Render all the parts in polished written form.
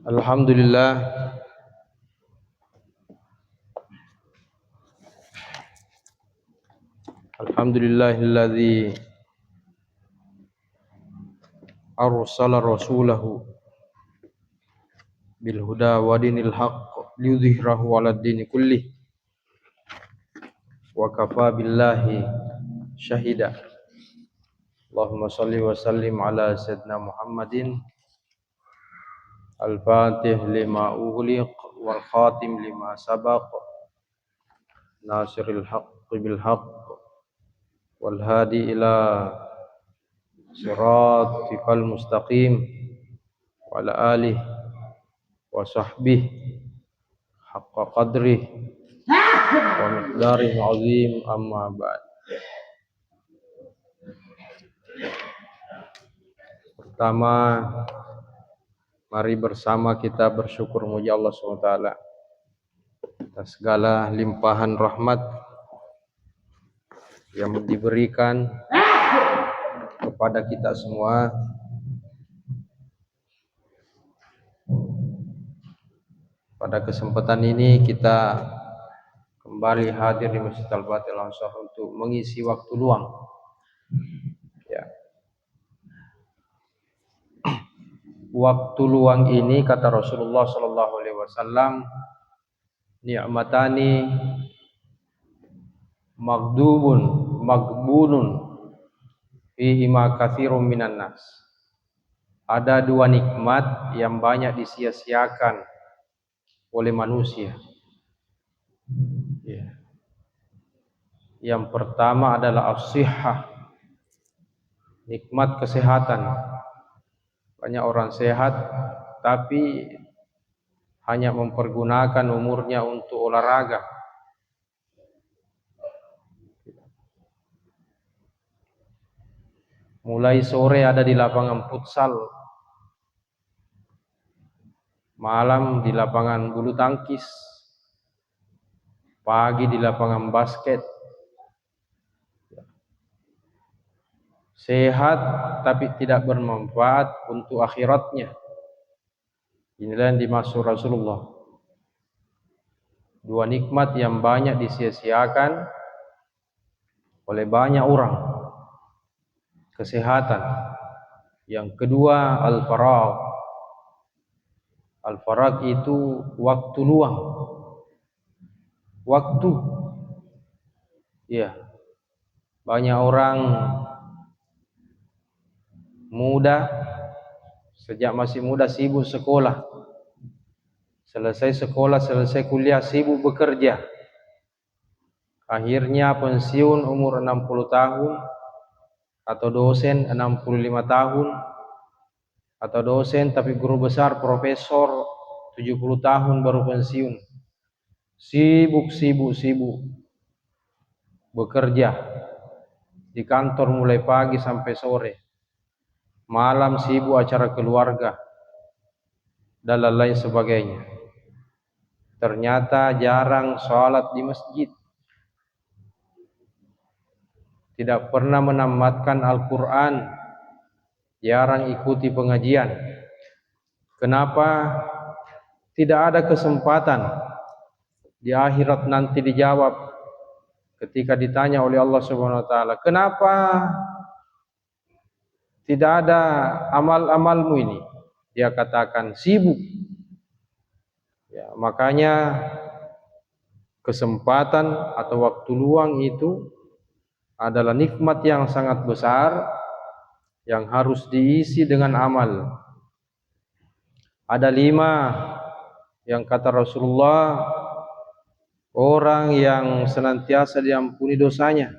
Alhamdulillah, alhamdulillahilladzi arsala rasulahu bil huda wa dinil haqq liyudhhirahu 'alad dini kullih wa kafa billahi syahida. Allahumma shalli wa sallim ala sayyidina Muhammadin al-fatih lima ughliq wal khatim lima sabaq nasiril haqqi bil haqq wal hadi ila siratikal mustaqim wa ala alihi wa sahbihi haqqa qadrih wa miqdarih azim, amma ba'd. Pertama, mari bersama kita bersyukur muji Allah SWT atas segala limpahan rahmat yang diberikan kepada kita semua. Pada kesempatan ini kita kembali hadir di Masjid Al-Fatih Al-Ansar untuk mengisi waktu luang. Ya. Waktu luang ini, kata Rasulullah SAW, ni'matani magbunun fihi ma katsirun minan nas. Ada dua nikmat yang banyak disia-siakan oleh manusia. Ya. Yang pertama adalah as-sihhah, nikmat kesehatan. Banyak orang sehat tapi hanya mempergunakan umurnya untuk olahraga. Mulai sore ada di lapangan futsal, malam di lapangan bulu tangkis, pagi di lapangan basket. Sehat tapi tidak bermanfaat untuk akhiratnya. Inilah yang dimaksud Rasulullah. Dua nikmat yang banyak disia-siakan oleh banyak orang. Kesehatan. Yang kedua, al-faragh. Al-faragh itu waktu luang. Waktu. Ya. Banyak orang muda, sejak masih muda sibuk sekolah. Selesai sekolah, selesai kuliah, sibuk bekerja. Akhirnya pensiun umur 60 tahun, atau dosen 65 tahun, atau dosen tapi guru besar, profesor 70 tahun baru pensiun. Sibuk bekerja di kantor mulai pagi sampai sore. Malam sibuk acara keluarga dan lain sebagainya. Ternyata jarang sholat di masjid, tidak pernah menamatkan Al-Quran, jarang ikuti pengajian. Kenapa? Tidak ada kesempatan di akhirat nanti dijawab ketika ditanya oleh Allah Subhanahu wa taala, kenapa tidak ada amal-amalmu ini? Dia katakan sibuk. Ya, makanya kesempatan atau waktu luang itu adalah nikmat yang sangat besar yang harus diisi dengan amal. Ada 5 yang kata Rasulullah, orang yang senantiasa diampuni dosanya.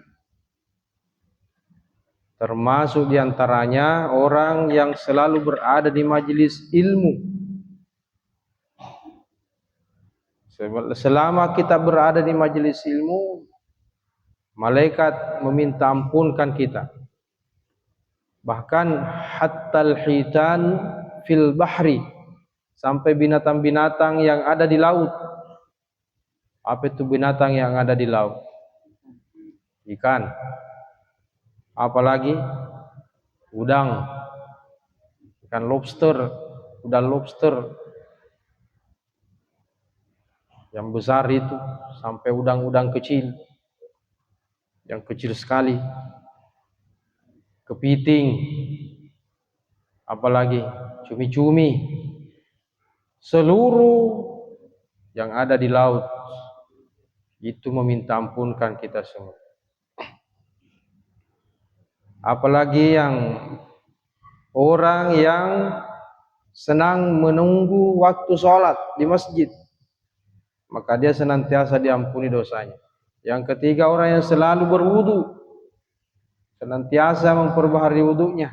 Termasuk diantaranya orang yang selalu berada di majelis ilmu. Selama kita berada di majelis ilmu, malaikat meminta ampunkan kita. Bahkan hattal hitan fil bahri, sampai binatang-binatang yang ada di laut. Apa itu binatang yang ada di laut? Ikan. Apalagi udang, ikan lobster, udang lobster, Yang besar itu sampai udang-udang kecil, yang kecil sekali, kepiting, apalagi cumi-cumi, seluruh yang ada di laut itu meminta ampunkan kita semua. Apalagi yang orang yang senang menunggu waktu sholat di masjid, maka dia senantiasa diampuni dosanya. Yang ketiga, orang yang selalu berwudu, senantiasa memperbaharui wudunya,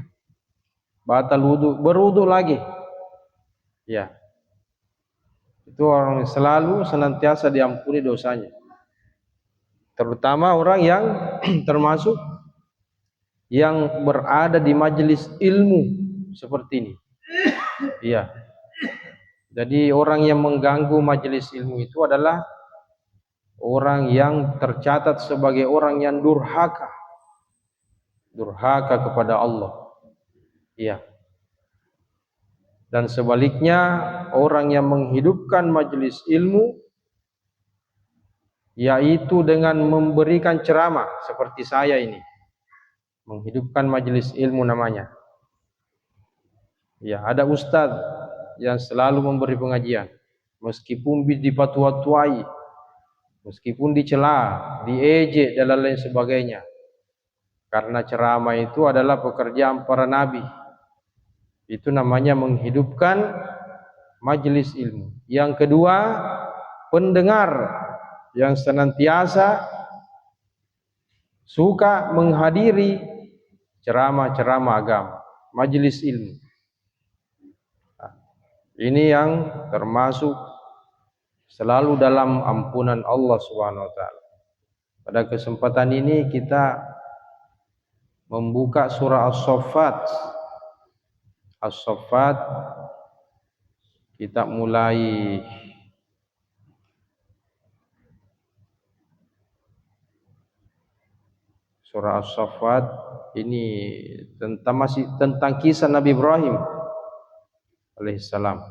batal wudu, berwudu lagi. Ya, itu orang yang selalu senantiasa diampuni dosanya. Terutama orang yang termasuk yang berada di majelis ilmu seperti ini. Iya. Jadi orang yang mengganggu majelis ilmu itu adalah orang yang tercatat sebagai orang yang durhaka. Durhaka kepada Allah. Iya. Dan sebaliknya, orang yang menghidupkan majelis ilmu, yaitu dengan memberikan ceramah seperti saya ini, menghidupkan majelis ilmu namanya. Ya, ada ustadz yang selalu memberi pengajian, meskipun dipatu-patuai, meskipun dicela, diejek dan lain sebagainya. Karena ceramah itu adalah pekerjaan para nabi. Itu namanya menghidupkan majelis ilmu. Yang kedua, pendengar yang senantiasa suka menghadiri ceramah-ceramah agama, majelis ilmu. Ini yang termasuk selalu dalam ampunan Allah Subhanahu wa taala. Pada kesempatan ini kita membuka surah As-Saffat. As-Saffat, kita mulai surah As-Saffat ini masih tentang kisah Nabi Ibrahim alaihissalam.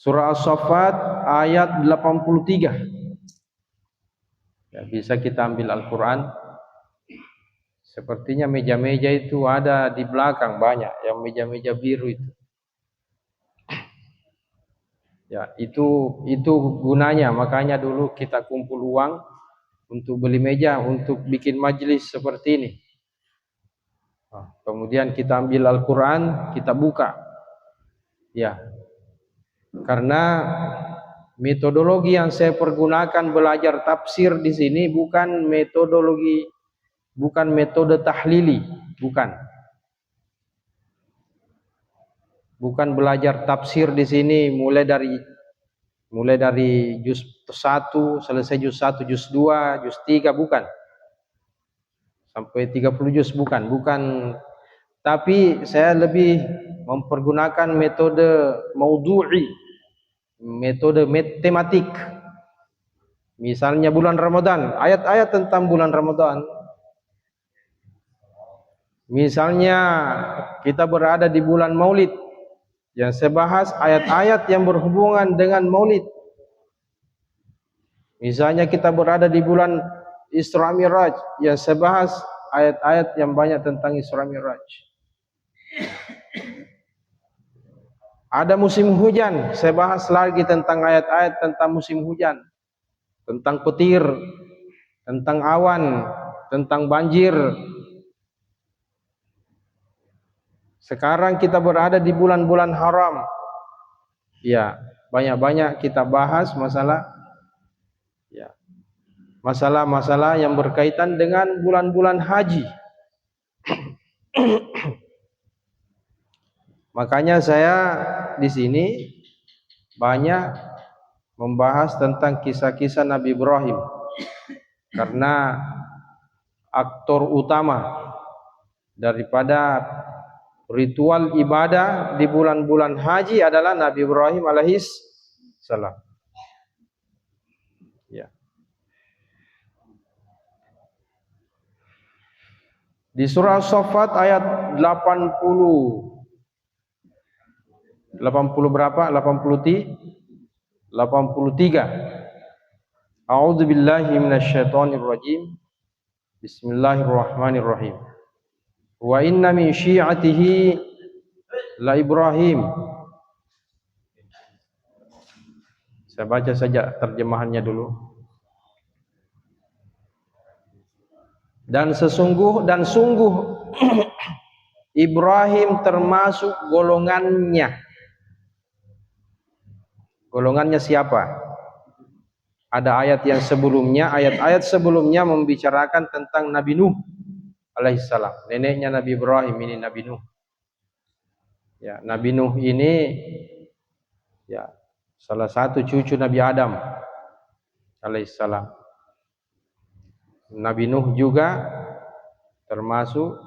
Surah As-Saffat ayat 83. Ya, bisa kita ambil Al-Quran. Sepertinya meja-meja itu ada di belakang banyak, yang meja-meja biru itu. Ya, itu gunanya, makanya dulu kita kumpul uang untuk beli meja, untuk bikin majelis seperti ini. Nah, kemudian kita ambil Al-Quran, kita buka. Ya, karena metodologi yang saya pergunakan belajar tafsir di sini bukan metode tahlili, bukan belajar tafsir di sini mulai dari juz 1 selesai juz 1, juz 2, juz 3, bukan. Sampai 30 juz, bukan. Tapi saya lebih mempergunakan metode maudhu'i, metode matematik. Misalnya bulan Ramadan, ayat-ayat tentang bulan Ramadan. Misalnya kita berada di bulan Maulid, yang saya bahas ayat-ayat yang berhubungan dengan Maulid. Misalnya kita berada di bulan Isra Miraj, yang saya bahas ayat-ayat yang banyak tentang Isra Miraj. Ada musim hujan, saya bahas lagi tentang ayat-ayat tentang musim hujan, tentang petir, tentang awan, tentang banjir. Sekarang kita berada di bulan-bulan haram. Ya, banyak-banyak kita bahas masalah yang berkaitan dengan bulan-bulan haji. Makanya saya di sini banyak membahas tentang kisah-kisah Nabi Ibrahim, karena aktor utama daripada ritual ibadah di bulan-bulan haji adalah Nabi Ibrahim alaihis salam. Ya. Di surah As-Saffat ayat 80 berapa? 83. A'udzu billahi minasyaitonir rajim. Bismillahirrahmanirrahim. Wa inna min syi'atihi la Ibrahim. Saya baca saja terjemahannya dulu. Dan sungguh Ibrahim termasuk golongannya. Golongannya siapa? Ada ayat yang sebelumnya, ayat-ayat sebelumnya membicarakan tentang Nabi Nuh alaihissalam. Neneknya Nabi Ibrahim ini Nabi Nuh. Ya, Nabi Nuh ini ya salah satu cucu Nabi Adam alaihissalam. Nabi Nuh juga termasuk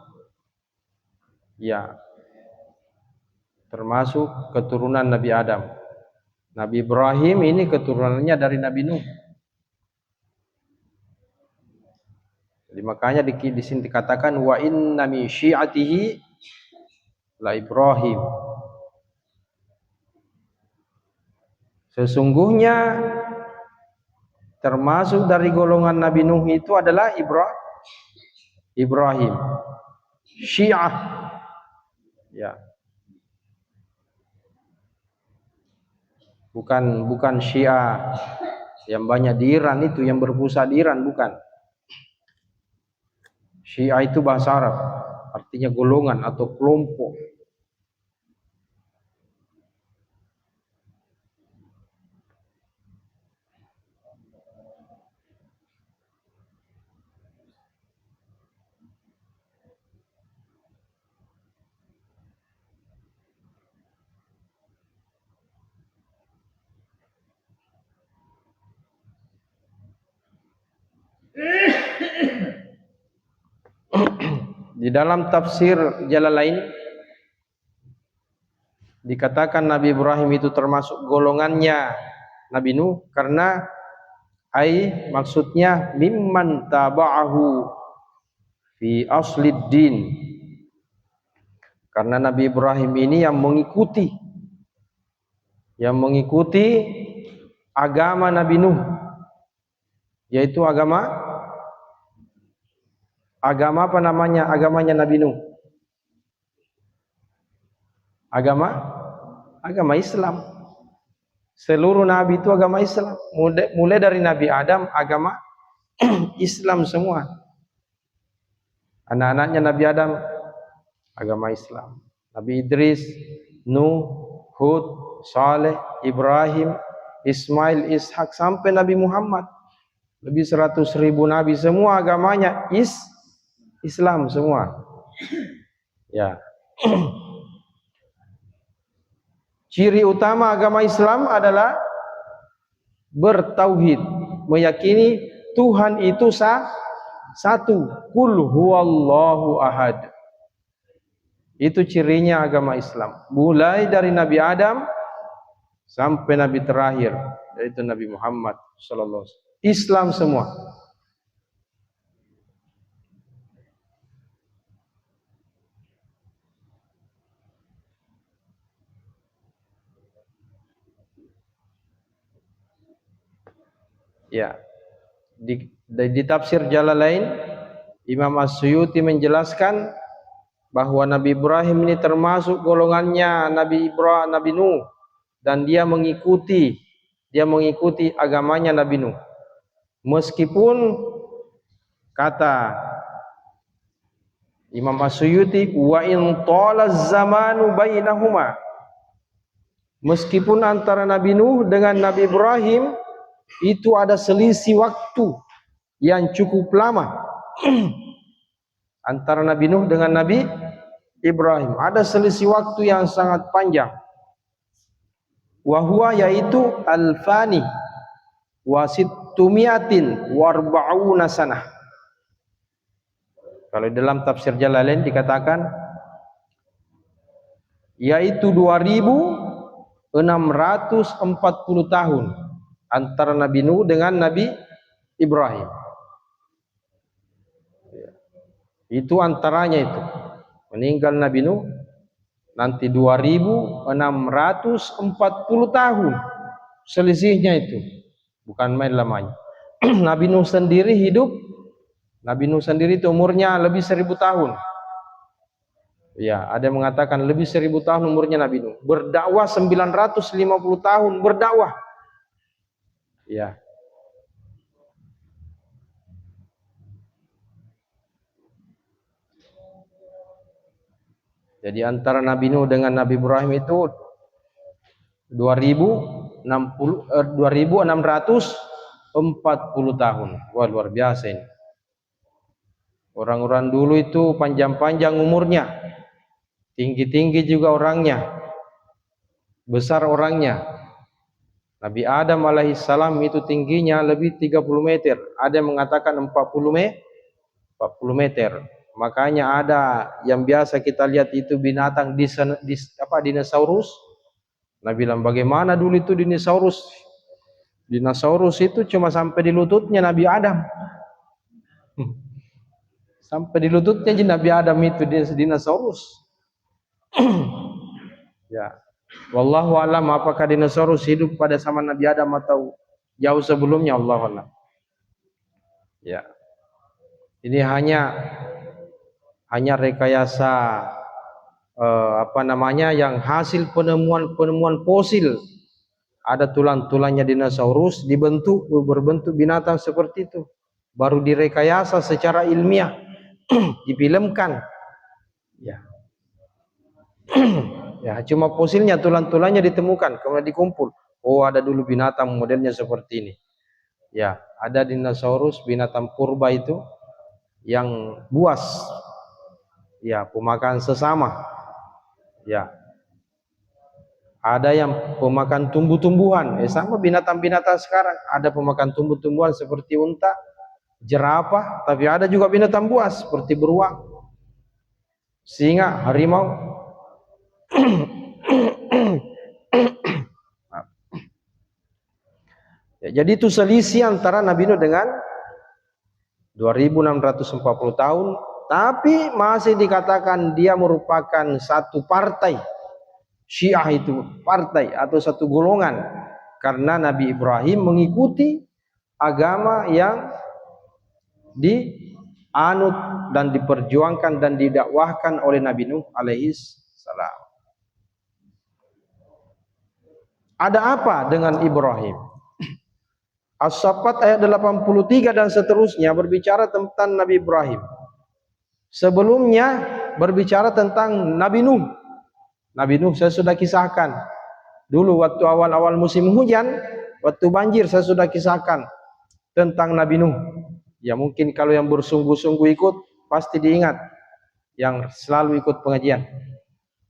keturunan Nabi Adam. Nabi Ibrahim ini keturunannya dari Nabi Nuh. Jadi makanya di sini dikatakan wa inna min syi'atihi la Ibrahim. Sesungguhnya termasuk dari golongan Nabi Nuh itu adalah Ibrahim. Syiah. Ya. Bukan Syiah yang banyak di Iran itu, yang berpusat di Iran, bukan. Syiah itu bahasa Arab, artinya golongan atau kelompok. Di dalam tafsir Jalalain dikatakan Nabi Ibrahim itu termasuk golongannya Nabi Nuh karena maksudnya mimman taba'ahu fi aslid din. Karena Nabi Ibrahim ini yang mengikuti agama Nabi Nuh, yaitu agama apa namanya? Agamanya Nabi Nuh. Agama Islam. Seluruh nabi itu agama Islam. Mulai dari Nabi Adam agama Islam semua. Anak-anaknya Nabi Adam agama Islam. Nabi Idris, Nuh, Hud, Saleh, Ibrahim, Ismail, Ishak sampai Nabi Muhammad. Lebih 100.000 nabi, semua agamanya Islam semua. Ya. Ciri utama agama Islam adalah bertauhid, meyakini Tuhan itu satu. Qul huwallahu ahad. Itu cirinya agama Islam. Mulai dari Nabi Adam sampai Nabi terakhir, yaitu Nabi Muhammad sallallahu alaihi wasallam. Islam semua. Ya. Di tafsir Jalalain Imam As-Suyuti menjelaskan bahwa Nabi Ibrahim ini termasuk golongannya Nabi Nuh dan dia mengikuti agamanya Nabi Nuh. Meskipun kata Imam As-Suyuti wa in talaz zamanu bainahuma, meskipun antara Nabi Nuh dengan Nabi Ibrahim itu ada selisih waktu yang cukup lama. Antara Nabi Nuh dengan Nabi Ibrahim ada selisih waktu yang sangat panjang. Wahwa yaitu alfani wasittumiatin warba'una sanah. Kalau dalam tafsir Jalalain dikatakan yaitu 2640 tahun antara Nabi Nuh dengan Nabi Ibrahim. Itu antaranya itu. Meninggal Nabi Nuh nanti 2640 tahun. Selisihnya itu. Bukan main lamanya. Nabi Nuh sendiri hidup, Nabi Nuh sendiri itu umurnya lebih 1000 tahun. Ya, ada yang mengatakan lebih 1000 tahun umurnya Nabi Nuh. Berdakwah 950 tahun berdakwah. Ya. Jadi antara Nabi Nuh dengan Nabi Ibrahim itu 2640 tahun. Wah, luar biasa ini. Orang-orang dulu itu panjang-panjang umurnya, tinggi-tinggi juga orangnya, besar orangnya. Nabi Adam alaihissalam itu tingginya lebih 30 meter. Ada yang mengatakan 40 meter. Makanya ada yang biasa kita lihat itu binatang dinosaurus. Nabi bilang bagaimana dulu itu dinosaurus? Dinosaurus itu cuma sampai di lututnya Nabi Adam. Sampai di lututnya Nabi Adam itu dinosaurus. Ya. Wallahu alam apakah dinosaurus hidup pada zaman Nabi Adam atau jauh sebelumnya, Allahu alam. Ya. Ini hanya rekayasa yang hasil penemuan fosil. Ada tulang-tulangnya dinosaurus berbentuk binatang seperti itu. Baru direkayasa secara ilmiah, difilmkan. Ya. Ya, cuma fosilnya, tulang-tulangnya ditemukan, kemudian dikumpul. Oh, ada dulu binatang modelnya seperti ini. Ya, ada dinosaurus binatang purba itu yang buas. Ya, pemakan sesama. Ya. Ada yang pemakan tumbuh-tumbuhan, sama binatang-binatang sekarang. Ada pemakan tumbuh-tumbuhan seperti unta, jerapah, tapi ada juga binatang buas seperti beruang, singa, harimau. Ya, jadi itu selisih antara Nabi Nuh dengan 2640 tahun, tapi masih dikatakan dia merupakan satu partai. Syiah itu partai atau satu golongan, karena Nabi Ibrahim mengikuti agama yang dianut dan diperjuangkan dan didakwahkan oleh Nabi Nuh alaihi salam. Ada apa dengan Ibrahim? As-Saffat ayat 83 dan seterusnya berbicara tentang Nabi Ibrahim. Sebelumnya berbicara tentang Nabi Nuh. Nabi Nuh saya sudah kisahkan. Dulu waktu awal-awal musim hujan, waktu banjir saya sudah kisahkan tentang Nabi Nuh. Ya mungkin kalau yang bersungguh-sungguh ikut pasti diingat. Yang selalu ikut pengajian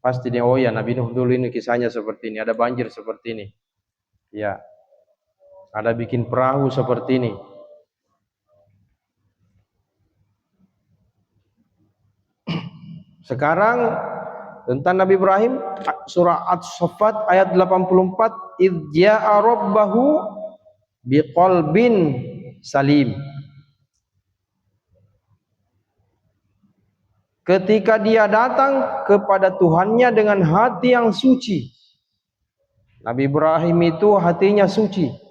pasti dia, oh ya Nabi Nuh dulu ini kisahnya seperti ini, ada banjir seperti ini. Ya. Ada bikin perahu seperti ini. Sekarang tentang Nabi Ibrahim, surah As-Saffat ayat 84, idh ja'a rabbahu biqalbin salim. Ketika dia datang kepada Tuhannya dengan hati yang suci. Nabi Ibrahim itu hatinya suci.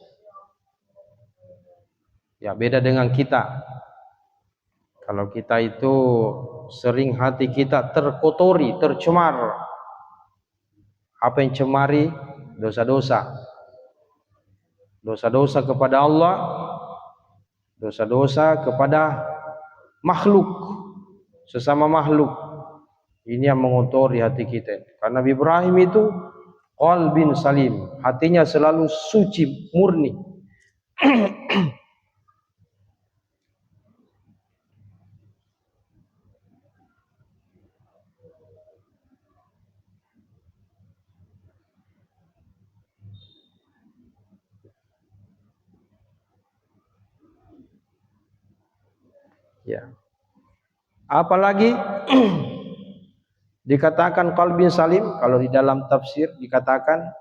Ya, beda dengan kita. Kalau kita itu sering hati kita terkotori, tercemar. Apa yang cemari? Dosa-dosa. Dosa-dosa kepada Allah, dosa-dosa kepada makhluk, sesama makhluk. Ini yang mengotori hati kita. Karena Nabi Ibrahim itu qalbin salim, hatinya selalu suci, murni. Ya. Apalagi dikatakan qalbin salim, kalau di dalam tafsir dikatakan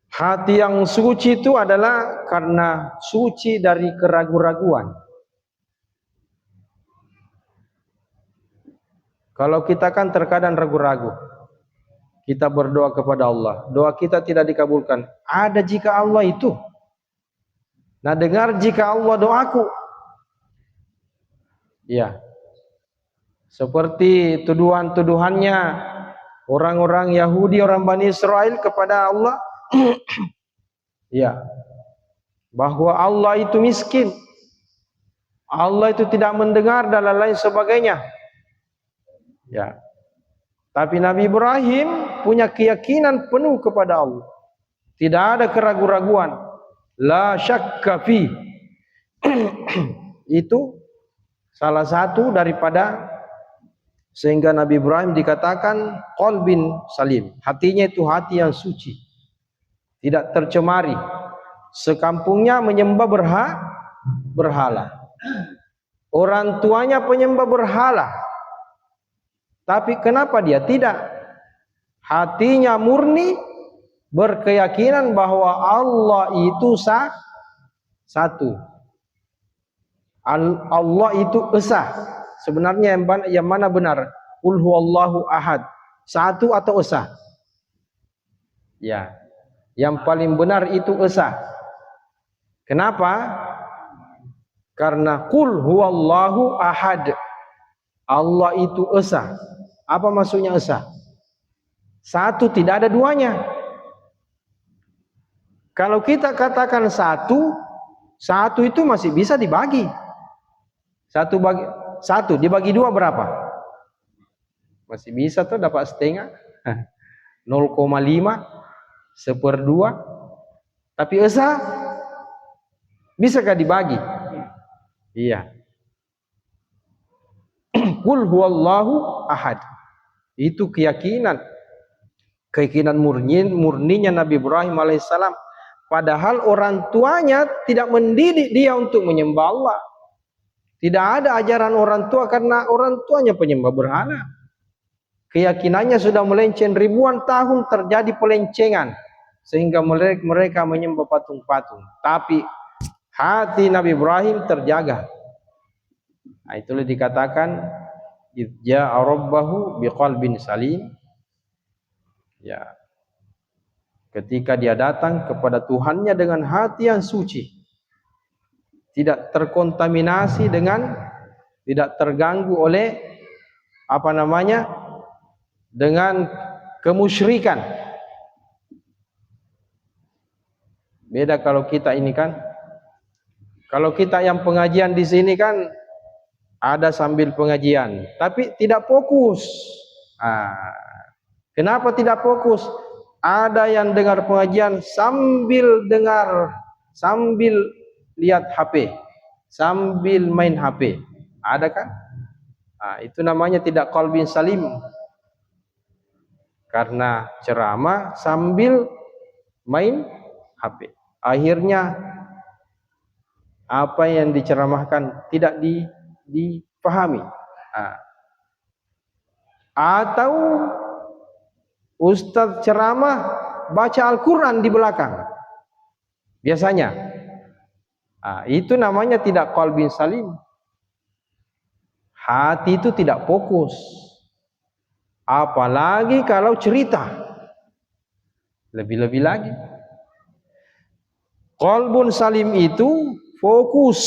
hati yang suci itu adalah karena suci dari keraguan-raguan. Kalau kita kan terkadang ragu-ragu. Kita berdoa kepada Allah, doa kita tidak dikabulkan. Ada jika Allah itu. Nah, dengar jika Allah doaku. Ya. Seperti tuduhan-tuduhannya orang-orang Yahudi, orang Bani Israel kepada Allah. Ya. Bahwa Allah itu miskin. Allah itu tidak mendengar dan lain-lain sebagainya. Ya. Tapi Nabi Ibrahim punya keyakinan penuh kepada Allah. Tidak ada keraguan-raguan. La syakka fi. Itu salah satu daripada sehingga Nabi Ibrahim dikatakan qalbin salim. Hatinya itu hati yang suci. Tidak tercemari. Sekampungnya menyembah berhala. Orang tuanya penyembah berhala. Tapi kenapa dia tidak? Hatinya murni, berkeyakinan bahwa Allah itu satu. Allah itu esa. Sebenarnya yang mana benar? Qul huwallahu ahad. Satu atau esa? Ya. Yang paling benar itu esa. Kenapa? Karena qul huwallahu ahad. Allah itu esa. Apa maksudnya esa? Satu, tidak ada duanya. Kalau kita katakan satu itu masih bisa dibagi. Satu dibagi dua berapa? Masih bisa tuh dapat setengah. 0,5 1/2. Tapi esa bisakah dibagi? Iya. Qul huwallahu ahad. Itu keyakinan murninya Nabi Ibrahim alaihissalam. Padahal orang tuanya tidak mendidik dia untuk menyembah Allah. Tidak ada ajaran orang tua karena orang tuanya penyembah berhala. Keyakinannya sudah melenceng ribuan tahun, terjadi pelencengan sehingga mereka menyembah patung-patung. Tapi hati Nabi Ibrahim terjaga. Nah, itulah dikatakan idja'a rabbahu biqalbin salim. Ya. Ketika dia datang kepada Tuhannya dengan hati yang suci, tidak terkontaminasi tidak terganggu oleh dengan kemusyrikan. Beda kalau kita ini kan, kalau kita yang pengajian di sini kan ada sambil pengajian, tapi tidak fokus. Kenapa tidak fokus? Ada yang dengar pengajian sambil lihat HP, sambil main HP. Ada kan? Itu namanya tidak qalbin salim. Karena ceramah sambil main HP. Akhirnya apa yang diceramahkan tidak dipahami. Atau ustaz ceramah baca Al-Quran di belakang. Biasanya. Itu namanya tidak qalbin salim. Hati itu tidak fokus. Apalagi kalau cerita. Lebih-lebih lagi. Qalbun salim itu fokus.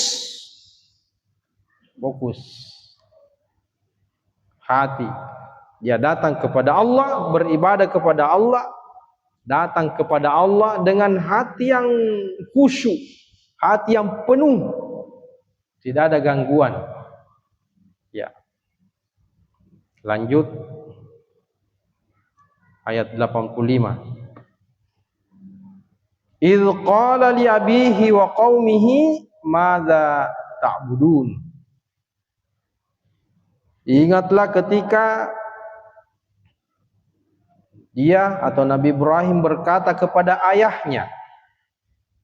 Hati. Dia datang kepada Allah, beribadah kepada Allah, datang kepada Allah dengan hati yang khusyuk, hati yang penuh, tidak ada gangguan. Ya. Lanjut ayat 85. Idz qala li abihi wa qaumihi madza ta'budun. Ingatlah ketika dia atau Nabi Ibrahim berkata kepada ayahnya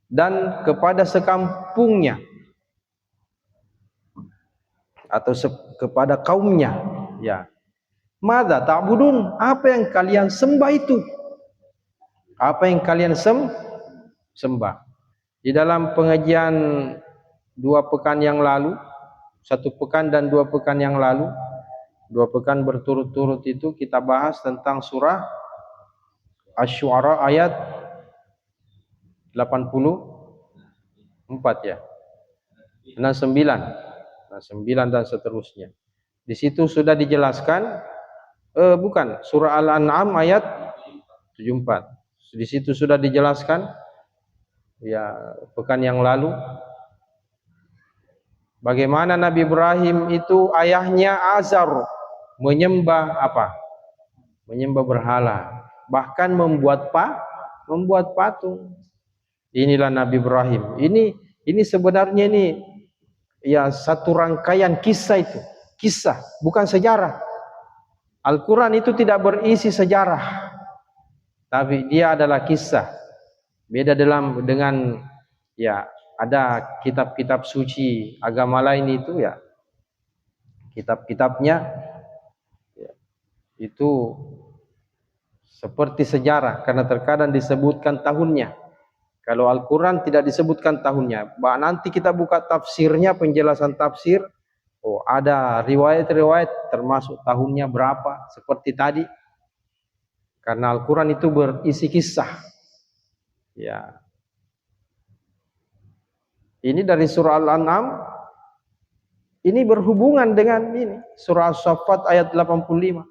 dan kepada sekampungnya atau kepada kaumnya, ya. Madza ta'budun? Apa yang kalian sembah itu? Apa yang kalian sembah? Di dalam pengajian 2 pekan yang lalu, 1 pekan dan 2 pekan yang lalu, 2 pekan berturut-turut itu kita bahas tentang surah Asy-Syu'ara ayat 84 ya. 69 dan seterusnya. Di situ sudah dijelaskan bukan, surah Al-An'am ayat 74. Di situ sudah dijelaskan ya pekan yang lalu bagaimana Nabi Ibrahim itu ayahnya Azar menyembah apa? Menyembah berhala, bahkan membuat patung. Inilah Nabi Ibrahim. Ini sebenarnya ini ya satu rangkaian kisah itu. Kisah, bukan sejarah. Al-Quran itu tidak berisi sejarah, tapi dia adalah kisah. Beda dengan ya ada kitab-kitab suci agama lain itu ya kitab-kitabnya ya, itu seperti sejarah karena terkadang disebutkan tahunnya. Kalau Al-Quran tidak disebutkan tahunnya. Nanti kita buka tafsirnya, penjelasan tafsir. Oh, ada riwayat-riwayat termasuk tahunnya berapa. Seperti tadi. Karena Al-Quran itu berisi kisah. Ya. Ini dari surah Al-An'am. Ini berhubungan dengan ini. Surah As-Saffat ayat 85.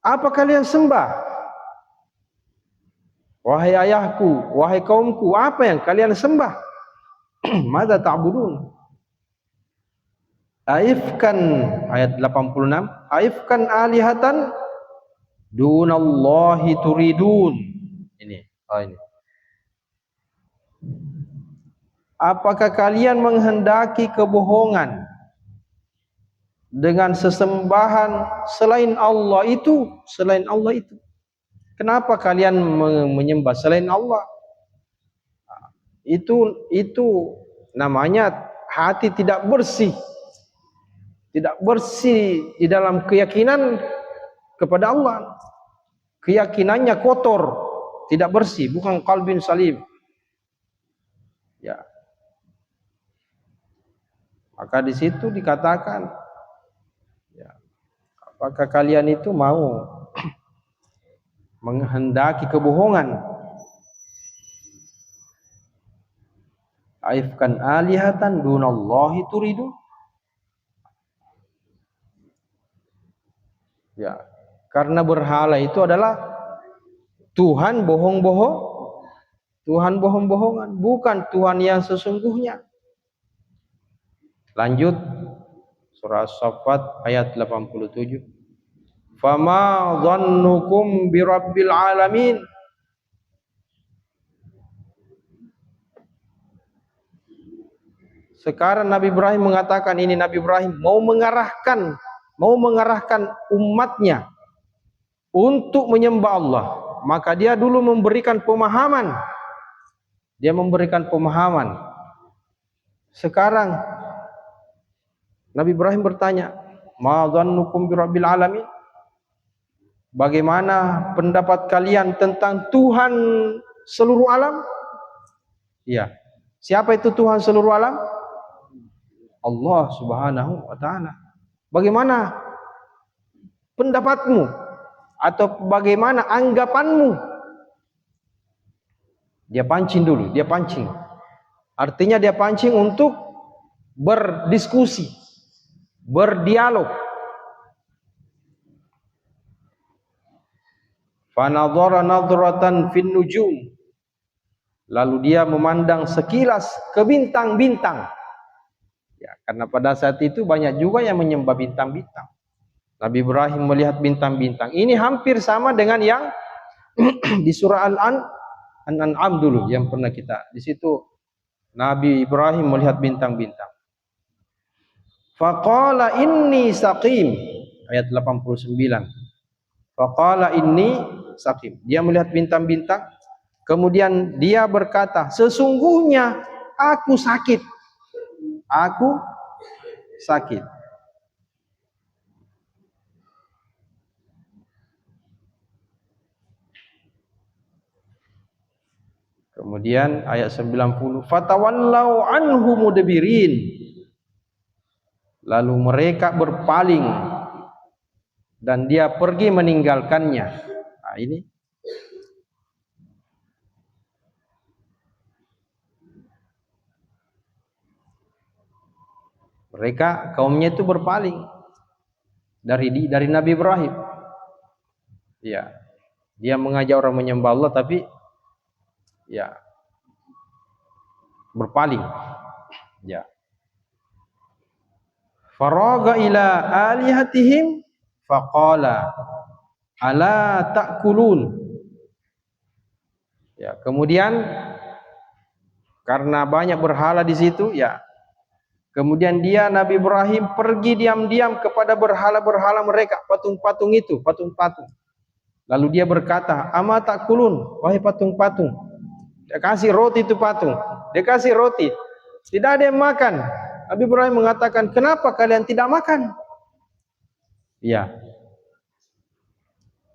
Apa kalian sembah? Wahai ayahku, wahai kaumku, apa yang kalian sembah? Madza ta'budun? Aifkan ayat 86, aifkan alihatan dunallahi turidun. Ini. Apakah kalian menghendaki kebohongan dengan sesembahan selain Allah itu? Selain Allah itu. Kenapa kalian menyembah selain Allah? Itu namanya hati tidak bersih. Tidak bersih di dalam keyakinan kepada Allah. Keyakinannya kotor, tidak bersih, bukan qalbin salim. Ya. Maka di situ dikatakan, ya, apakah kalian itu mau menghendaki kebohongan? Aifkan alihatan dunallahi turidu. Ya, karena berhala itu adalah Tuhan Tuhan bohong-bohongan, bukan Tuhan yang sesungguhnya. Lanjut surah As-Saffat ayat 87. Fama dhannukum birabbil alamin? Sekarang Nabi Ibrahim mengatakan, ini Nabi Ibrahim mau mengarahkan umatnya untuk menyembah Allah. Maka dia dulu memberikan pemahaman. Sekarang Nabi Ibrahim bertanya, ma dhannukum birabbil alamin? Bagaimana pendapat kalian tentang Tuhan seluruh alam? Ya. Siapa itu Tuhan seluruh alam? Allah Subhanahu wa taala. Bagaimana pendapatmu atau bagaimana anggapanmu? Dia pancing dulu, Artinya dia pancing untuk berdiskusi, berdialog. Fanadhara nadratan fin nujum. Lalu dia memandang sekilas ke bintang-bintang. Ya, karena pada saat itu banyak juga yang menyembah bintang-bintang. Nabi Ibrahim melihat bintang-bintang. Ini hampir sama dengan yang di surah Al-An'am dulu yang pernah kita. Di situ Nabi Ibrahim melihat bintang-bintang. Faqala inni saqim ayat 89. Faqala inni saqim. Dia melihat bintang-bintang, kemudian dia berkata, sesungguhnya aku sakit. Aku sakit. Kemudian ayat 90, fatawallau anhu mudbirin. Lalu mereka berpaling dan dia pergi meninggalkannya. Nah, ini mereka kaumnya itu berpaling dari Nabi Ibrahim. Ya, dia mengajak orang menyembah Allah tapi ya berpaling. Ya. Faraga ila alihatihim faqala ala ta'kulun. Ya, kemudian karena banyak berhala di situ, ya. Kemudian dia Nabi Ibrahim pergi diam-diam kepada berhala-berhala mereka, patung-patung itu, patung-patung. Lalu dia berkata, "Ama ta'kulun, wahai patung-patung." Dia kasih roti itu patung. Dia kasih roti. Tidak ada yang makan. Nabi Ibrahim mengatakan, "Kenapa kalian tidak makan?" Ya.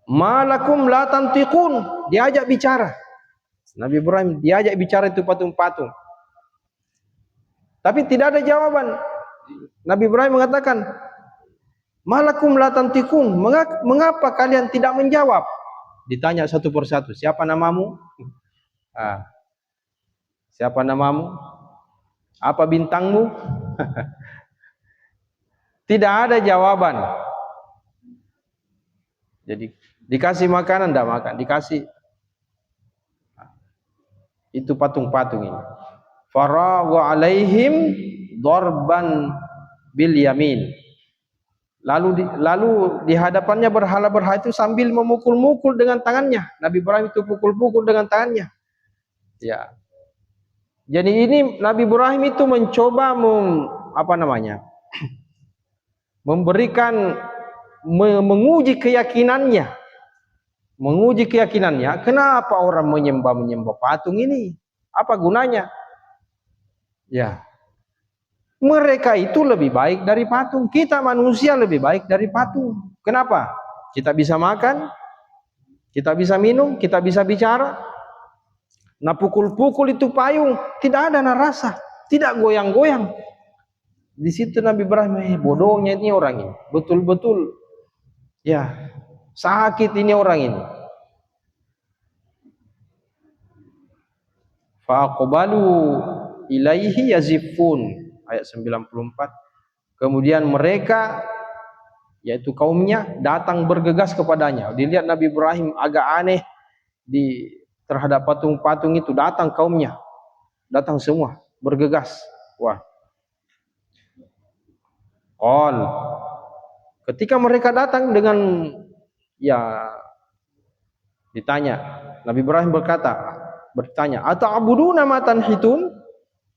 Malakum la tantiqun. Diajak bicara. Nabi Ibrahim diajak bicara itu patung-patung. Tapi tidak ada jawaban. Nabi Ibrahim mengatakan, "Malakum la tantiqun. Mengapa kalian tidak menjawab?" Ditanya satu persatu, "Siapa namamu?" Siapa namamu? Apa bintangmu? Tidak ada jawaban. Jadi dikasih makanan tidak makan, dikasih itu patung-patung ini. Faragha alaihim darban bil yamin. Lalu di hadapannya berhala-berhala itu sambil memukul-mukul dengan tangannya. Nabi Ibrahim itu pukul-pukul dengan tangannya. Ya. Jadi ini Nabi Ibrahim itu mencoba memberikan menguji keyakinannya. Menguji keyakinannya, kenapa orang menyembah patung ini? Apa gunanya? Ya. Mereka itu lebih baik dari patung. Kita manusia lebih baik dari patung. Kenapa? Kita bisa makan, kita bisa minum, kita bisa bicara. Nah, pukul-pukul itu payung, tidak ada rasa, tidak goyang-goyang. Di situ Nabi Ibrahim, bodohnya ini orang ini. Betul-betul ya, sakit ini orang ini. Faqbalu ilaihi yazifun, ayat 94. Kemudian mereka, yaitu kaumnya, datang bergegas kepadanya. Dilihat Nabi Ibrahim agak aneh terhadap patung-patung itu, datang kaumnya, datang semua bergegas. Wah. Ketika mereka datang dengan ditanya, Nabi Ibrahim bertanya, "Ata'buduna ma tanhitun?"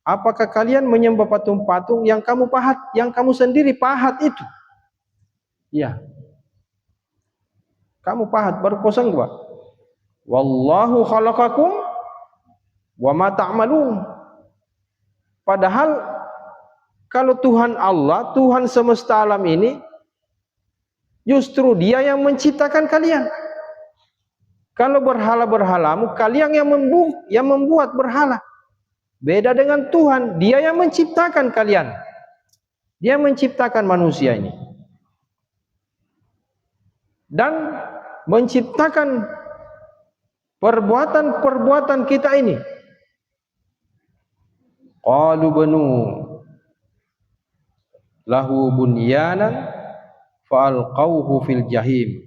Apakah kalian menyembah patung-patung yang kamu pahat, yang kamu sendiri pahat itu? Ya. Kamu pahat baru kosong gua. Wallahu khalaqakum wa ma ta'malun. Padahal kalau Tuhan Allah, Tuhan semesta alam ini, justru Dia yang menciptakan kalian. Kalau berhala-berhalamu, kalian yang membuat berhala. Beda dengan Tuhan, Dia yang menciptakan kalian. Dia menciptakan manusia ini. Dan menciptakan perbuatan-perbuatan kita ini. Qalu banu lahu bunyanan fa'alqauhu fil jahim.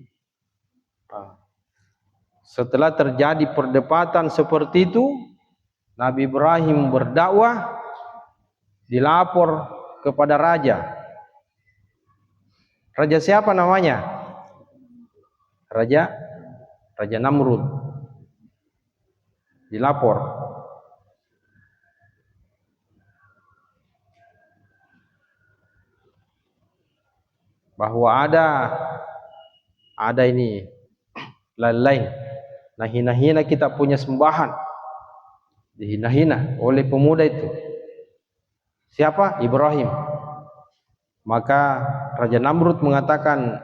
Setelah terjadi perdebatan seperti itu, Nabi Ibrahim berdakwah, dilapor kepada raja. Raja siapa namanya? Raja Namrud. Dilapor. Bahwa ada ini lain-lain. Hina-hina kita punya sembahan. Dihina-hina oleh pemuda itu. Siapa? Ibrahim. Maka Raja Namrud mengatakan,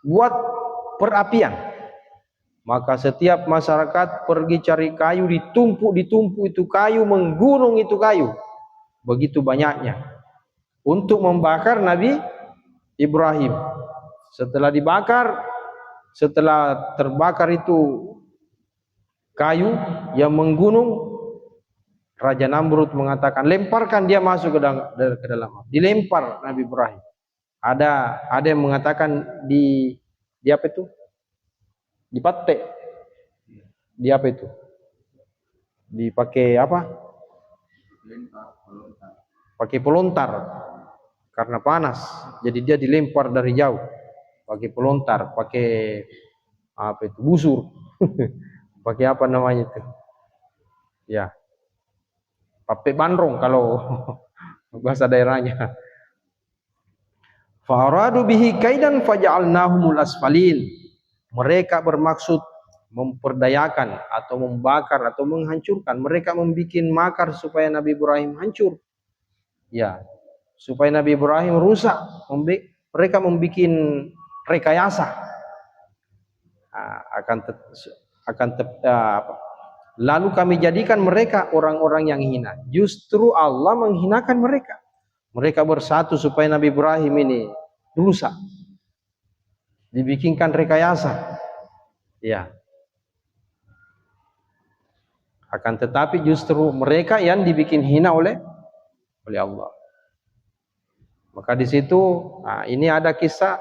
buat perapian. Maka setiap masyarakat pergi cari kayu, ditumpuk itu kayu, menggunung itu kayu. Begitu banyaknya. Untuk membakar Nabi Ibrahim. Setelah dibakar, setelah terbakar itu kayu yang menggunung, Raja Namrud mengatakan, lemparkan dia masuk ke dalam api. Dilempar Nabi Ibrahim. Ada yang mengatakan di apa itu? Dipatek. Di apa itu? Dipakai apa? Pakai pelontar. Karena panas. Jadi dia dilempar dari jauh. Pakai pelontar, pakai apa itu? Busur. Pakai apa namanya itu? Ya. Pakai bandrong kalau bahasa daerahnya. Fa'aradu bihi kaidan faja'alnahumul asfalin. Mereka bermaksud memperdayakan atau membakar atau menghancurkan. Mereka membuat makar supaya Nabi Ibrahim hancur. Ya, supaya Nabi Ibrahim rusak. Mereka membuat rekayasa. Lalu kami jadikan mereka orang-orang yang hina. Justru Allah menghinakan mereka. Mereka bersatu supaya Nabi Ibrahim ini rusak. Dibikinkan rekayasa. Ya. Akan tetapi justru mereka yang dibikin hina oleh Allah. Maka di situ ini ada kisah.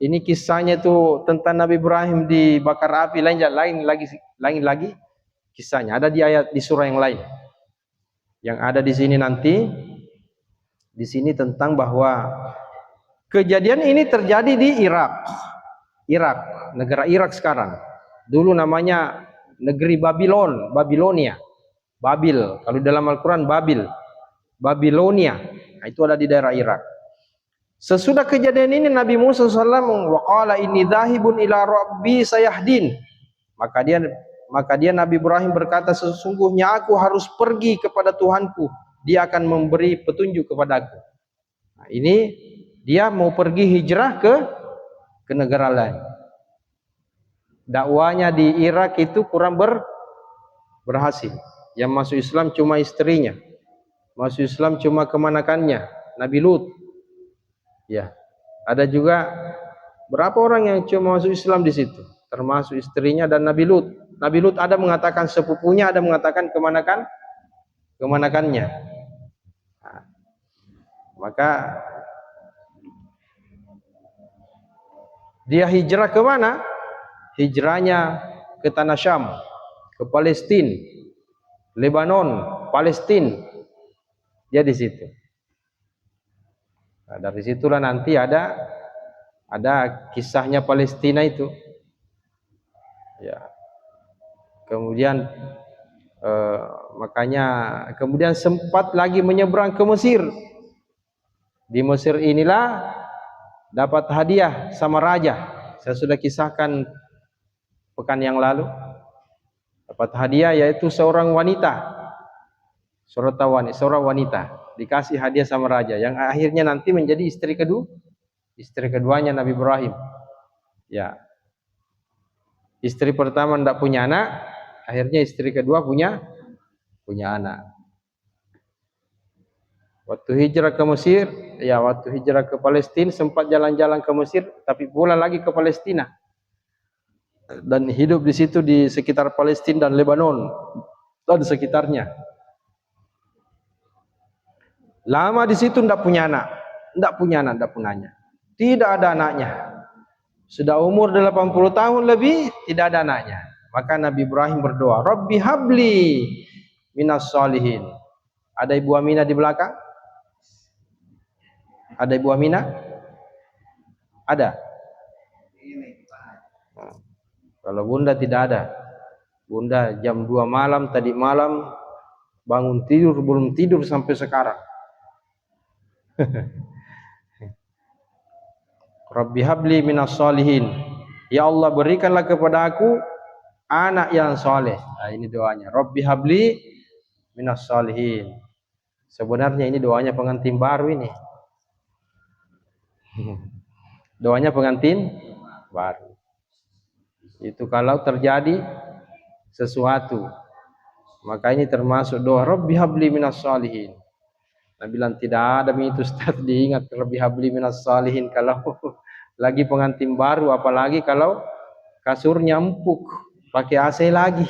Ini kisahnya itu tentang Nabi Ibrahim dibakar api, lain lagi kisahnya. Ada di ayat di surah yang lain. Yang ada di sini nanti. Di sini tentang bahwa kejadian ini terjadi di Irak, negara Irak sekarang. Dulu namanya negeri Babilonia. Babil, kalau dalam Al-Quran Babilonia. Nah, itu ada di daerah Irak. Sesudah kejadian ini Nabi Musa SAW waqala inni dhahibun ila rabbi sayahdin. Maka dia Nabi Ibrahim berkata, sesungguhnya aku harus pergi kepada Tuhanku. Dia akan memberi petunjuk kepadaku. Nah, ini dia mau pergi hijrah ke negara lain. Dakwanya di Irak itu kurang berhasil. Yang masuk Islam cuma istrinya. Masuk Islam cuma kemanakannya, Nabi Lut. Ya. Ada juga berapa orang yang cuma masuk Islam di situ, termasuk istrinya dan Nabi Lut. Nabi Lut ada mengatakan sepupunya, ada mengatakan kemanakannya. Nah, maka dia hijrah ke mana? Hijrahnya ke tanah Syam, ke Palestina, Lebanon, Palestina. Dia di situ. Nah, dari situlah nanti ada kisahnya Palestina itu. Ya. Kemudian makanya kemudian sempat lagi menyeberang ke Mesir. Di Mesir inilah dapat hadiah sama raja. Saya sudah kisahkan pekan yang lalu. Dapat hadiah yaitu seorang wanita. Seorang wanita dikasih hadiah sama raja yang akhirnya nanti menjadi istri keduanya Nabi Ibrahim. Ya. Istri pertama tidak punya anak, akhirnya istri kedua punya anak. Waktu hijrah ke Mesir, waktu hijrah ke Palestina sempat jalan-jalan ke Mesir, tapi pulang lagi ke Palestina. Dan hidup di situ di sekitar Palestina dan Lebanon dan sekitarnya. Lama di situ tidak punya anak. Tidak ada anaknya. Sudah umur 80 tahun lebih, tidak ada anaknya. Maka Nabi Ibrahim berdoa, Rabbi habli minas salihin. Ada Ibu Aminah di belakang? Ada Ibu Aminah? Ada? Nah, kalau Bunda tidak ada. Bunda jam 2 malam, tadi malam bangun tidur, belum tidur sampai sekarang. Rabbi habli minas salihin. Ya Allah, berikanlah kepada aku anak yang soleh. Nah, ini doanya. Rabbi habli minas salihin. Sebenarnya ini doanya pengantin baru ini. Doanya pengantin baru. Itu kalau terjadi sesuatu. Maka ini termasuk doa Rabbi habli minas salihin. Nah, bilang tidak ada itu Ustaz, diingat Rabbi habli minas salihin kalau Lagi pengantin baru, apalagi kalau kasurnya empuk, pakai AC lagi.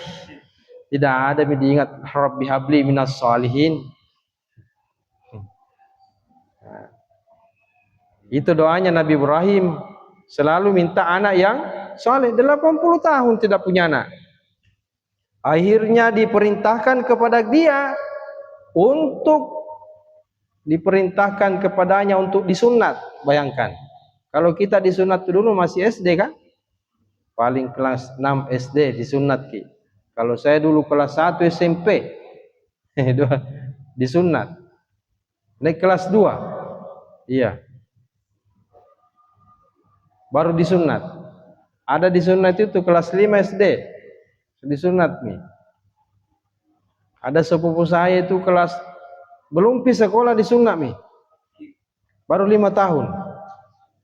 Tidak ada diingat Rabbi habli minas shalihin. Itu doanya Nabi Ibrahim, selalu minta anak yang saleh. 80 tahun tidak punya anak. Akhirnya diperintahkan kepada dia untuk kepadanya untuk disunat. Bayangkan, kalau kita disunat dulu masih SD kan? Paling kelas 6 SD disunat ki. Kalau saya dulu kelas 1 SMP disunat. Naik kelas 2. Iya. Baru disunat. Ada disunat itu kelas 5 SD. Disunat nih. Ada sepupu saya itu kelas belum pergi sekolah disunat nih. Baru 5 tahun.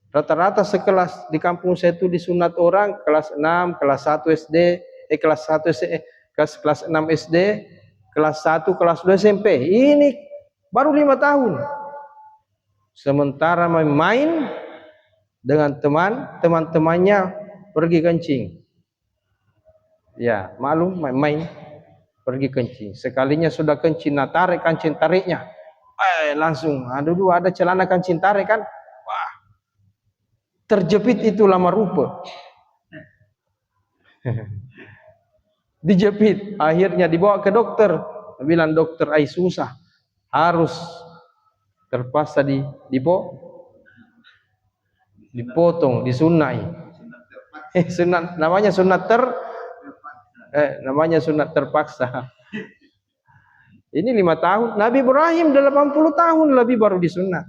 Rata-rata sekelas di kampung saya itu disunat orang kelas 6, kelas 1 SD, kelas 1 SD, kelas 6 SD, kelas 1, kelas 2 SMP. Ini baru 5 tahun. Sementara main dengan teman-temannya pergi kencing. Ya, maklum main pergi kencing. Sekalinya sudah kencing, tarik kancing tariknya. Langsung, dulu ada celana kancing tarik kan? Wah, terjepit itu lama rupa. Dijepit, akhirnya dibawa ke dokter. Bilang dokter, susah, harus terpaksa dipotong, disunai. Sunat, namanya sunat terpaksa. Ini 5 tahun. Nabi Ibrahim 80 tahun lebih baru disunat.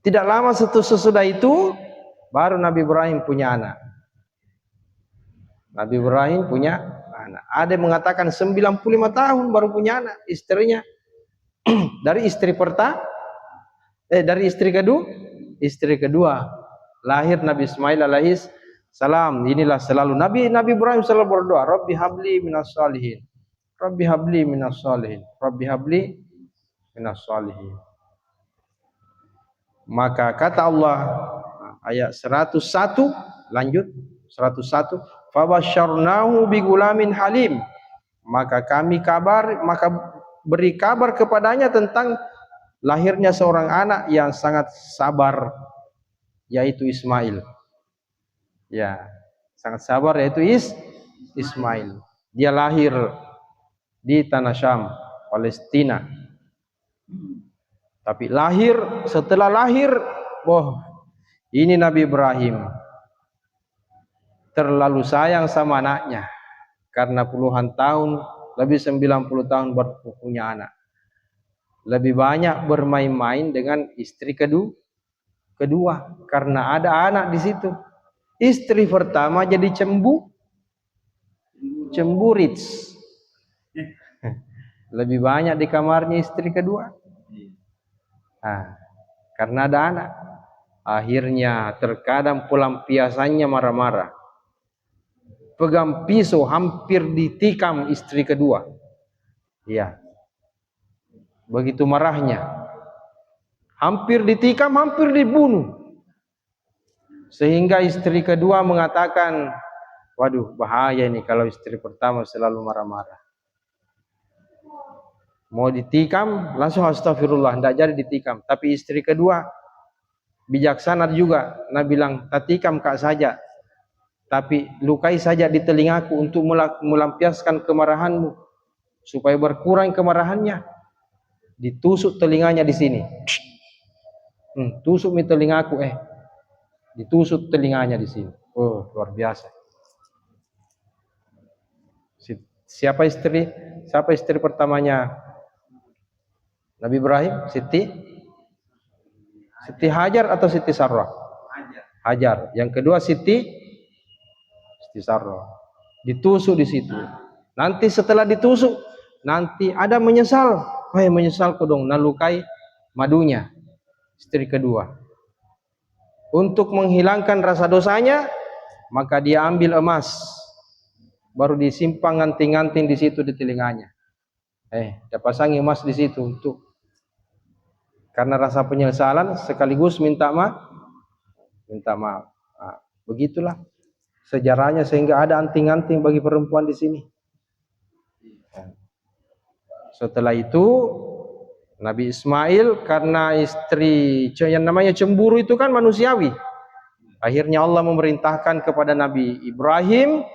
Tidak lama sesudah itu baru Nabi Ibrahim punya anak. Nabi Ibrahim punya anak. Ada yang mengatakan 95 tahun baru punya anak. Istrinya dari istri pertama, dari istri kedua lahir Nabi Ismail alaihis salam. Inilah selalu Nabi Ibrahim selalu berdoa, Rabbi habli minas shalihin. Rabbi habli minas shalihin. Rabbi habli minas shalihin. Maka kata Allah ayat 101, lanjut 101, fabasyarnahu bigulamin halim. Maka beri kabar kepadanya tentang lahirnya seorang anak yang sangat sabar, yaitu Ismail. Ya, sangat sabar yaitu Ismail. Dia lahir di tanah Syam, Palestina. Tapi setelah lahir, ini Nabi Ibrahim terlalu sayang sama anaknya karena puluhan tahun, lebih 90 tahun baru punya anak. Lebih banyak bermain-main dengan istri kedua karena ada anak di situ. Istri pertama jadi cemburit. Lebih banyak di kamarnya istri kedua. Karena ada anak. Akhirnya terkadang pelampiasannya marah-marah. Pegang pisau hampir ditikam istri kedua. Ya. Begitu marahnya. Hampir ditikam, hampir dibunuh. Sehingga istri kedua mengatakan, waduh bahaya ini kalau istri pertama selalu marah-marah. Mau ditikam, langsung astagfirullah, tidak jadi ditikam. Tapi istri kedua bijaksana juga. Nabi bilang, tatikam kak saja, tapi lukai saja di telingaku untuk melampiaskan kemarahanmu, supaya berkurang kemarahannya. Ditusuk telinganya di sini. Tusuk telingaku, ditusuk telinganya di sini. Oh, luar biasa. Siapa istri pertamanya Nabi Ibrahim? Siti Hajar atau Siti Sarrah? Hajar. Yang kedua Siti Sarrah. Ditusuk di situ. Nanti setelah ditusuk, nanti ada menyesal. Menyesal dong, nalukai madunya istri kedua. Untuk menghilangkan rasa dosanya, maka dia ambil emas, baru disimpang nganting-nganting di situ di telinganya. Dia pasang emas di situ untuk karena rasa penyesalan sekaligus minta minta maaf. Nah, begitulah sejarahnya sehingga ada anting-anting bagi perempuan di sini. Setelah itu Nabi Ismail karena istri yang namanya cemburu itu kan manusiawi. Akhirnya Allah memerintahkan kepada Nabi Ibrahim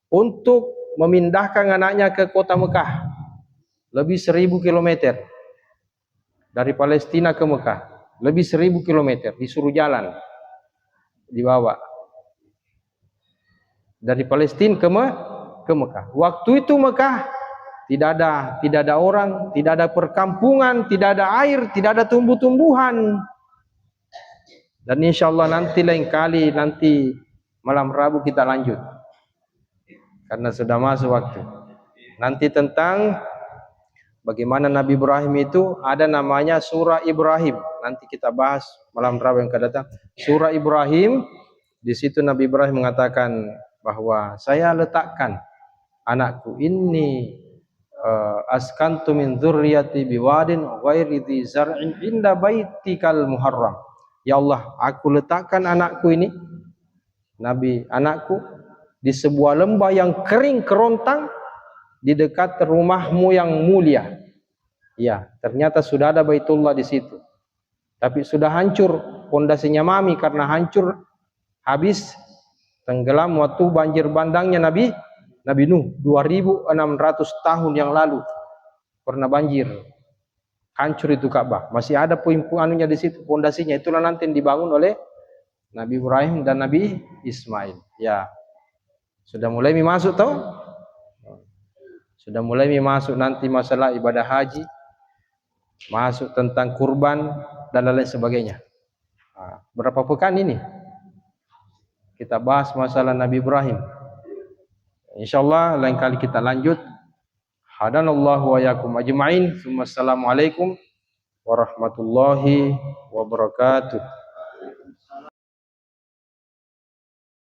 untuk memindahkan anaknya ke kota Mekah. Lebih 1000 kilometer dari Palestina ke Mekah. Lebih 1000 kilometer disuruh jalan. Dibawa dari Palestina ke Mekah. Waktu itu Mekah tidak ada orang, tidak ada perkampungan, tidak ada air, tidak ada tumbuh-tumbuhan. Dan insyaallah nanti lain kali, nanti malam Rabu kita lanjut. Karena sudah masuk waktu. Nanti tentang bagaimana Nabi Ibrahim itu ada namanya surah Ibrahim. Nanti kita bahas malam Rabu yang akan datang. Surah Ibrahim, di situ Nabi Ibrahim mengatakan bahwa saya letakkan anakku ini askantu min dzurriyyati biwadin ghairi dzi zar'in inda baitikal muharram. Ya Allah, aku letakkan anakku ini, anakku di sebuah lembah yang kering kerontang di dekat rumahmu yang mulia. Ya, ternyata sudah ada Baitullah di situ. Tapi sudah hancur pondasinya mami karena hancur habis tenggelam waktu banjir bandangnya Nabi Nuh 2600 tahun yang lalu pernah banjir. Hancur itu Ka'bah. Masih ada puing-puingnya di situ, pondasinya. Itulah nanti yang dibangun oleh Nabi Ibrahim dan Nabi Ismail. Ya. Sudah mulai masuk tahu? Sudah mulai masuk nanti masalah ibadah haji. Masuk tentang kurban dan lain sebagainya. Berapa pekan ini? Kita bahas masalah Nabi Ibrahim. InsyaAllah lain kali kita lanjut. Hadanallahu wa yakum ajma'in. Assalamualaikum warahmatullahi wabarakatuh.